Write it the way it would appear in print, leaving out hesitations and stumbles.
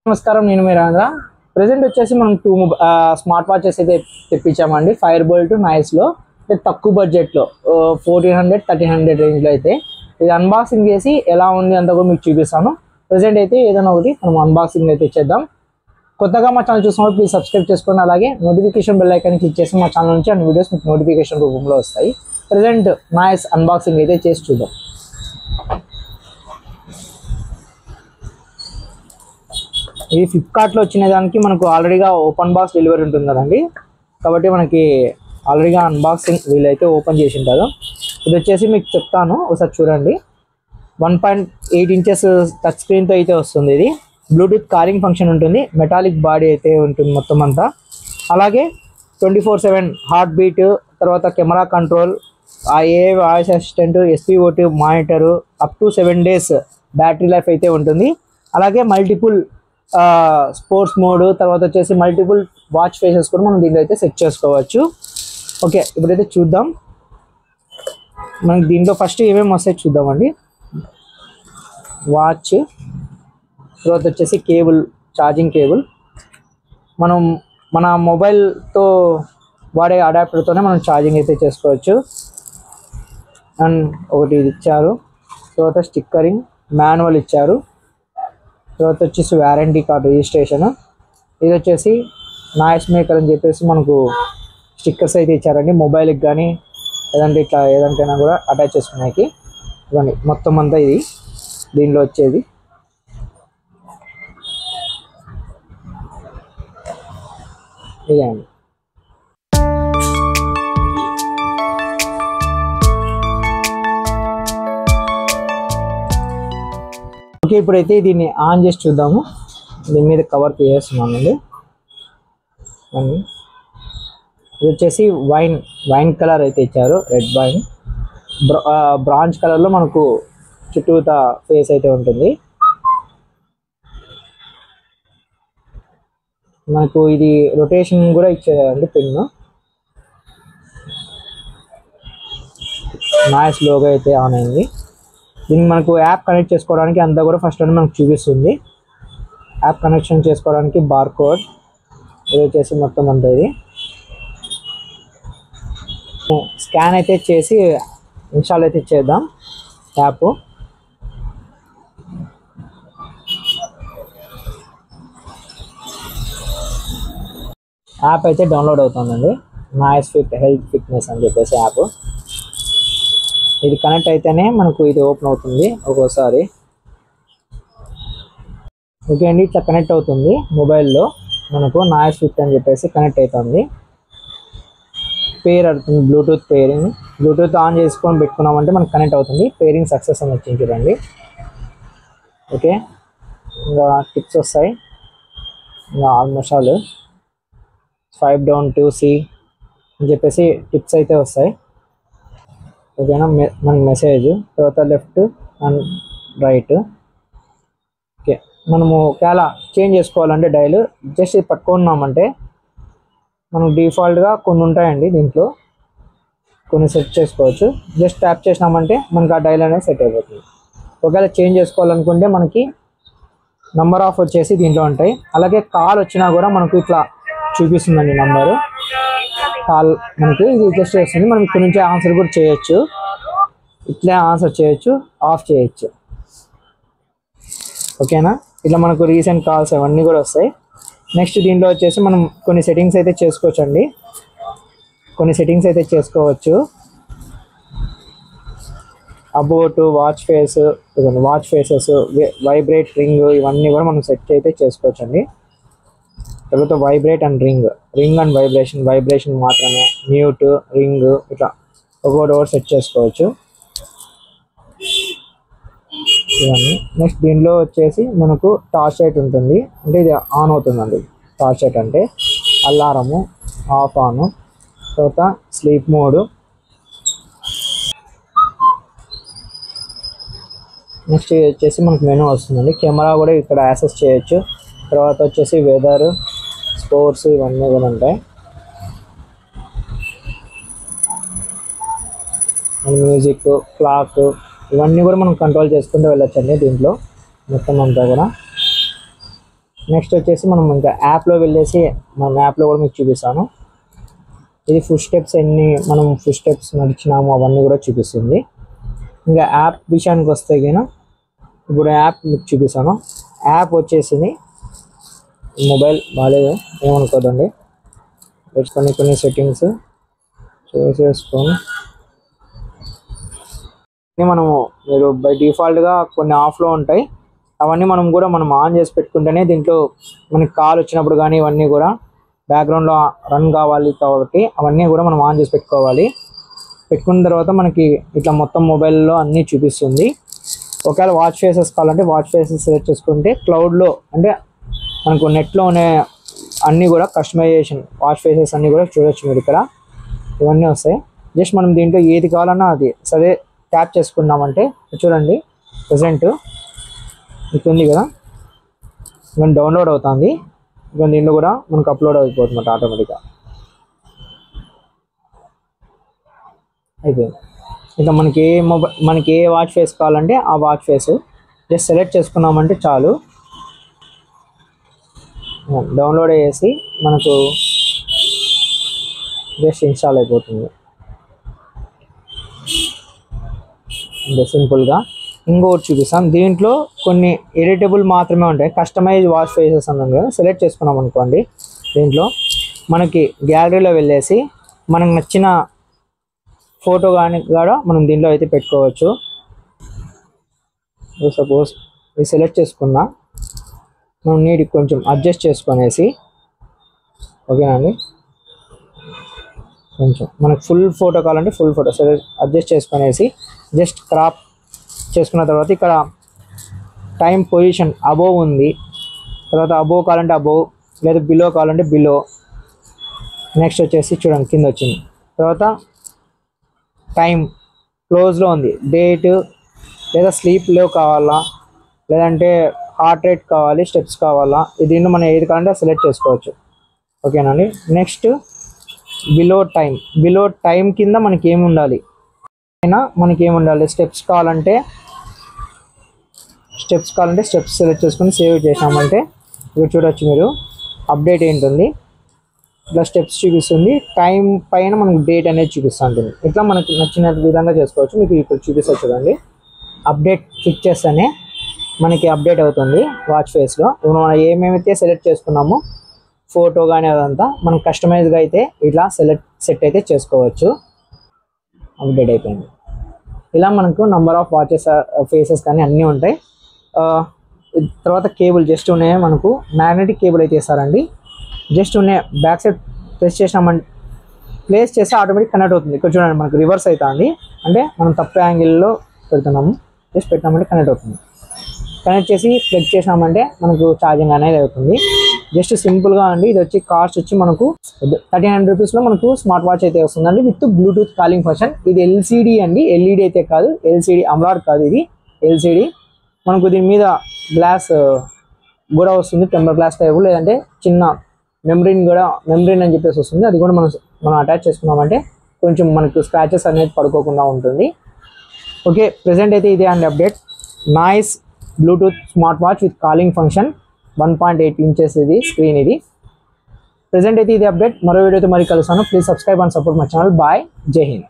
నమస్కారం, నేను మీ రాంగా. ప్రెసెంట్ వచ్చేసి మనం టూ స్మార్ట్ వాచెస్ అయితే తెప్పించామండి. ఫైర్ బోల్ట్ నైస్లో తక్కువ బడ్జెట్లో 1400-1300 రేంజ్లో అయితే ఇది అన్బాక్సింగ్ చేసి ఎలా ఉంది అంతా కూడా మీకు చూపిస్తాను. ప్రెసెంట్ అయితే ఏదైనా ఒకటి మనం అన్బాక్సింగ్ అయితే చేద్దాం. కొత్తగా మా ఛానల్ చూసినప్పుడు ప్లీజ్ సబ్స్క్రైబ్ చేసుకోండి. అలాగే నోటిఫికేషన్ బెల్ ఐకాన్ క్లిక్ చేసి మా ఛానల్ నుంచి అన్ని వీడియోస్ మీకు నోటిఫికేషన్ రూపంలో వస్తాయి. ప్రెసెంట్ నైస్ అన్బాక్సింగ్ అయితే చేసి చూద్దాం. ఇది ఫ్లిప్కార్ట్లో వచ్చిన దానికి మనకు ఆల్రెడీగా ఓపెన్ బాక్స్ డెలివరీ ఉంటుంది కదండి, కాబట్టి మనకి ఆల్రెడీగా అన్బాక్సింగ్ వీళ్ళైతే ఓపెన్ చేసి ఉంటారు. ఇది వచ్చేసి మీకు చెప్తాను, ఒకసారి చూడండి. 1.8 ఇంచెస్ టచ్ స్క్రీన్తో అయితే వస్తుంది. ఇది బ్లూటూత్ కాలింగ్ ఫంక్షన్ ఉంటుంది, మెటాలిక్ బాడీ అయితే ఉంటుంది మొత్తం అంతా. అలాగే 24/7 హార్ట్ బీట్, తర్వాత camera control, voice assistant, SPOT monitor, up to 7 days battery life అయితే ఉంటుంది. అలాగే మల్టిపుల్ స్పోర్ట్స్ మోడ్, తర్వాత వచ్చేసి మల్టిపుల్ వాచ్ ఫేసెస్ కూడా మనం దీంట్లో అయితే సెట్ చేసుకోవచ్చు. ఓకే, ఇప్పుడైతే చూద్దాం మనకి దీంట్లో ఫస్ట్ ఏమేమి వస్తాయి చూద్దామండి. వాచ్, తర్వాత వచ్చేసి కేబుల్, ఛార్జింగ్ కేబుల్, మనం మన మొబైల్తో వాడే అడాప్టర్తోనే మనం ఛార్జింగ్ అయితే చేసుకోవచ్చు. అండ్ ఒకటి ఇది ఇచ్చారు, తర్వాత స్టిక్కరింగ్, మాన్యువల్ ఇచ్చారు, తర్వాత వచ్చేసి వారంటీ కార్డు, రిజిస్ట్రేషన్. ఇది వచ్చేసి నాయిస్ మేకర్ అని చెప్పేసి మనకు స్టిక్కర్స్ అయితే ఇచ్చారండి, మొబైల్కి కానీ లేదంటే ఇట్లా ఏదంటైనా కూడా అటాచ్ చేసుకునేకి. ఇవన్నీ మొత్తం అంతా ఇది దీనిలో వచ్చేది. ఇదే అండి. ఓకే, ఇప్పుడైతే దీన్ని ఆన్ చేసి చూద్దాము. దీని మీద కవర్ తీసేస్తున్నానండి. ఇది వచ్చేసి వైన్ కలర్ అయితే ఇచ్చారు, రెడ్ వైన్. బ్రాంజ్ కలర్లో మనకు చుట్టూతా ఫేస్ అయితే ఉంటుంది. మనకు ఇది రొటేషన్ కూడా ఇచ్చేదండి పిన్. నాయిస్ లోగో అయితే ఆన్ అయింది. దీన్ని మనకు యాప్ కనెక్ట్ చేసుకోవడానికి అంతా కూడా ఫస్ట్ అని మనకు చూపిస్తుంది. యాప్ కనెక్షన్ చేసుకోవడానికి బార్ కోడ్, ఇది వచ్చేసి మొత్తం అంతా ఇది స్కాన్ అయితే చేసి ఇన్స్టాల్ అయితే చేద్దాం. యాప్ అయితే డౌన్లోడ్ అవుతుందండి. నాయిస్ ఫిట్ హెల్త్ ఫిట్నెస్ అని చెప్పేసి యాప్. ఇది కనెక్ట్ అయితేనే మనకు ఇది ఓపెన్ అవుతుంది ఒక్కోసారి. ఓకే అండి, ఇట్లా కనెక్ట్ అవుతుంది. మొబైల్లో మనకు నాయిస్ ఫిట్ అని చెప్పేసి కనెక్ట్ అవుతుంది. పేర్ అవుతుంది, బ్లూటూత్ పేరింగ్. బ్లూటూత్ ఆన్ చేసుకొని పెట్టుకున్నామంటే మనకు కనెక్ట్ అవుతుంది. పేరింగ్ సక్సెస్ అని వచ్చింది చూడండి. ఓకే, ఇంకా టిప్స్ వస్తాయి. ఇంకా almost all swipe down to see అని చెప్పేసి టిప్స్ అయితే వస్తాయి. ఓకేనా, మనకి మెసేజ్, తర్వాత లెఫ్ట్ అండ్ రైట్. ఓకే, మనము ఒకవేళ చేంజ్ చేసుకోవాలంటే డైల్ జస్ట్ ఇది పట్టుకున్నామంటే మనం డిఫాల్ట్గా కొన్ని ఉంటాయండి, దీంట్లో కొన్ని సెట్ చేసుకోవచ్చు. జస్ట్ ట్యాప్ చేసినామంటే మనకు ఆ డైల్ అనేది సెట్ అయిపోతుంది. ఒకవేళ చేంజ్ చేసుకోవాలనుకుంటే మనకి నంబర్ ఆఫ్ వచ్చేసి దీంట్లో ఉంటాయి. అలాగే కాల్ వచ్చినా కూడా మనకు ఇట్లా చూపిస్తుందండి నంబరు. కాల్ మనకి ఇది జస్ట్ చేస్తుంది. మనం ఇక్కడ నుంచి ఆన్సర్ కూడా చేయొచ్చు, ఇట్లా ఆన్సర్ చేయొచ్చు, ఆఫ్ చేయొచ్చు. ఓకేనా, ఇట్లా మనకు రీసెంట్ కాల్స్ అవన్నీ కూడా వస్తాయి. నెక్స్ట్ దీంట్లో వచ్చేసి మనం కొన్ని సెట్టింగ్స్ అయితే చేసుకోవచ్చు అండి. About, watch face, watch faces, vibrate, ring, ఇవన్నీ కూడా మనం సెట్ అయితే చేసుకోవచ్చు అండి. తర్వాత vibrate and ring and vibration మాత్రమే, మ్యూట్, రింగ్, ఇట్లా ఒక్కొక్కటి సెట్ చేసుకోవచ్చు ఇవన్నీ. నెక్స్ట్ దీనిలో వచ్చేసి మనకు టార్చ్ లైట్ ఉంటుంది, అంటే ఇది ఆన్ అవుతుందండి. టార్చ్ లైట్ అంటే అలారము, ఆఫ్ ఆన్, తర్వాత స్లీప్ మోడ్. నెక్స్ట్ వచ్చేసి మనకు మెనూ వస్తుందండి. కెమెరా కూడా ఇక్కడ యాక్సెస్ చేయొచ్చు. తర్వాత వచ్చేసి వెదర్, స్పోర్ట్స్, ఇవన్నీ కూడా ఉంటాయి. మ్యూజిక్, క్లాక్, ఇవన్నీ కూడా మనం కంట్రోల్ చేసుకుంటూ వెళ్ళొచ్చండి దీంట్లో మొత్తం అంతా కూడా. నెక్స్ట్ వచ్చేసి మనం ఇంకా యాప్లో వెళ్ళేసి మనం యాప్లో కూడా మీకు చూపిస్తాను. ఇది ఫుడ్ స్టెప్స్ మనం ఫుడ్ స్టెప్స్ నడిచినాము అవన్నీ కూడా చూపిస్తుంది. ఇంకా యాప్ విషయానికి వస్తే కనుక ఇప్పుడు యాప్ మీకు చూపిస్తాను. యాప్ వచ్చేసింది. మొబైల్ బాగాలేదు ఏమనుకోదండి, కొన్ని సెట్టింగ్స్ చేసేసుకొని మనము మీరు బై డిఫాల్ట్గా కొన్ని ఆఫ్లో ఉంటాయి, అవన్నీ మనం ఆన్ చేసి పెట్టుకుంటేనే దీంట్లో మనకి కాల్ వచ్చినప్పుడు కానీ ఇవన్నీ కూడా బ్యాక్గ్రౌండ్లో రన్ కావాలి కాబట్టి అవన్నీ కూడా మనం ఆన్ చేసి పెట్టుకోవాలి. పెట్టుకున్న తర్వాత మనకి ఇట్లా మొత్తం మొబైల్లో అన్నీ చూపిస్తుంది. ఒకవేళ వాచ్ ఫేసెస్ కావాలంటే వాచ్ ఫేసెస్ సెలెక్ట్ చేసుకుంటే క్లౌడ్లో అంటే మనకు నెట్లోనే అన్నీ కూడా కస్టమైజేషన్ వాచ్ ఫేసెస్ అన్నీ కూడా చూడొచ్చు మీరు. ఇక్కడ ఇవన్నీ వస్తాయి. జస్ట్ మనం దీంట్లో ఏది కావాలన్నా అది సరే ట్యాప్ చేసుకున్నామంటే చూడండి ప్రజెంట్ మీకు ఉంది కదా, ఇవన్నీ డౌన్లోడ్ అవుతుంది. ఇక దీంట్లో కూడా మనకు అప్లోడ్ అయిపోతుంది ఆటోమేటిక్గా అయిపోయింది. ఇంకా మనకి ఏ వాచ్ ఫేస్ కావాలంటే ఆ వాచ్ ఫేస్ జస్ట్ సెలెక్ట్ చేసుకున్నామంటే చాలు, డౌన్లోడ్ చేసి మనకు జస్ట్ ఇన్స్టాల్ అయిపోతుంది అంటే సింపుల్గా. ఇంకోటి చూపిస్తాం. దీంట్లో కొన్ని ఎడిటబుల్ మాత్రమే ఉంటాయి. కస్టమైజ్ వాచ్ ఫేసెస్ అన్నాను కదా, సెలెక్ట్ చేసుకున్నాం అనుకోండి దీంట్లో మనకి గ్యాలరీలో వెళ్ళేసి మనకు నచ్చిన ఫోటో కానీ కూడా మనం దీంట్లో అయితే పెట్టుకోవచ్చు. సపోజ్ ఇది సెలెక్ట్ చేసుకున్నా, మనం నీట్ కొంచెం అడ్జస్ట్ చేసుకునేసి ఓకేనండి, కొంచెం మనకు ఫుల్ ఫోటో కావాలంటే ఫుల్ ఫోటో అడ్జస్ట్ చేసుకునేసి జస్ట్ క్రాప్ చేసుకున్న తర్వాత ఇక్కడ టైం పొజిషన్ అబోవ్ ఉంది, తర్వాత అబోవ్ కావాలంటే అబోవ్, లేదా బిలో కావాలంటే బిలో. నెక్స్ట్ వచ్చేసి చూడండి కింద వచ్చింది. తర్వాత టైం క్లోజ్లో ఉంది, డేట్ లేదా స్లీప్లో కావాలా, లేదంటే హార్ట్ రేట్ కావాలి, స్టెప్స్ కావాలా, దీంట్లో మనం ఏది కావాలంటే సెలెక్ట్ చేసుకోవచ్చు. ఓకేనండి. నెక్స్ట్ బిలో టైం కింద మనకి ఏమి ఉండాలి, స్టెప్స్ కావాలంటే స్టెప్స్ సెలెక్ట్ చేసుకొని సేవ్ చేసామంటే ఇక్కడ చూడొచ్చు మీరు అప్డేట్ ఏంటుంది, ఇట్లా స్టెప్స్ చూపిస్తుంది. టైం పైన మనకు డేట్ అనేది చూపిస్తుంటుంది. ఇట్లా మనకు నచ్చిన విధంగా చేసుకోవచ్చు. మీకు ఇక్కడ చూపిస్తా చూడండి. అప్డేట్ క్లిక్ చేస్తేనే మనకి అప్డేట్ అవుతుంది వాచ్ ఫేస్లో. మనం ఏమేమైతే సెలెక్ట్ చేసుకున్నామో ఫోటో కానీ అదంతా మనం కస్టమైజ్గా అయితే ఇట్లా సెట్ అయితే చేసుకోవచ్చు. అప్డేట్ అయిపోయింది. ఇలా మనకు నంబర్ ఆఫ్ వాచెస్ ఫేసెస్ కానీ అన్నీ ఉంటాయి. తర్వాత కేబుల్ జస్ట్ ఉన్నాయి, మనకు మ్యాగ్నెటిక్ కేబుల్ అయితే ఇస్తారండి. జస్ట్ ఉన్నాయి బ్యాక్ సైడ్ ప్లేస్ చేస్తే ఆటోమేటిక్ కనెక్ట్ అవుతుంది. ఇక్కడ చూడండి మనకు రివర్స్ అవుతుంది, అంటే మనం తప్పు యాంగిల్లో పెడుతున్నాము. జస్ట్ పెట్టినామంటే కనెక్ట్ అవుతుంది. కనెక్ట్ చేసి ప్లగ్ చేసినామంటే మనకు ఛార్జింగ్ అనేది అవుతుంది. జస్ట్ సింపుల్గా అండి. ఇది వచ్చి కాస్ట్ వచ్చి మనకు 1300 రూపీస్లో మనకు స్మార్ట్ వాచ్ అయితే వస్తుందండి విత్ బ్లూటూత్ కాలింగ్ ఫంక్షన్. ఇది ఎల్సిడి అండి, ఎల్ఈడి అయితే కాదు, ఎల్సిడి అమ్లాడ్ కాదు, ఇది ఎల్సిడి. మనకు దీని మీద గ్లాస్ కూడా వస్తుంది, టెంపర్ గ్లాస్ టైప్, లేదంటే చిన్న మెమ్రీన్ అని చెప్పేసి వస్తుంది. అది కూడా మనం అటాచ్ చేసుకున్నామంటే కొంచెం మనకు స్క్రాచెస్ అనేది పడుకోకుండా ఉంటుంది. ఓకే, ప్రెసెంట్ అయితే ఇదే అండి update. Noise Bluetooth smart watch with calling function 1.8 inches ఇది స్క్రీన్. ఇది ప్రెసెంట్ అయితే ఇది అప్డేట్. మరో వీడియోతో మరి కలుస్తాను. Please subscribe and support my channel. Bye, Jai Hind.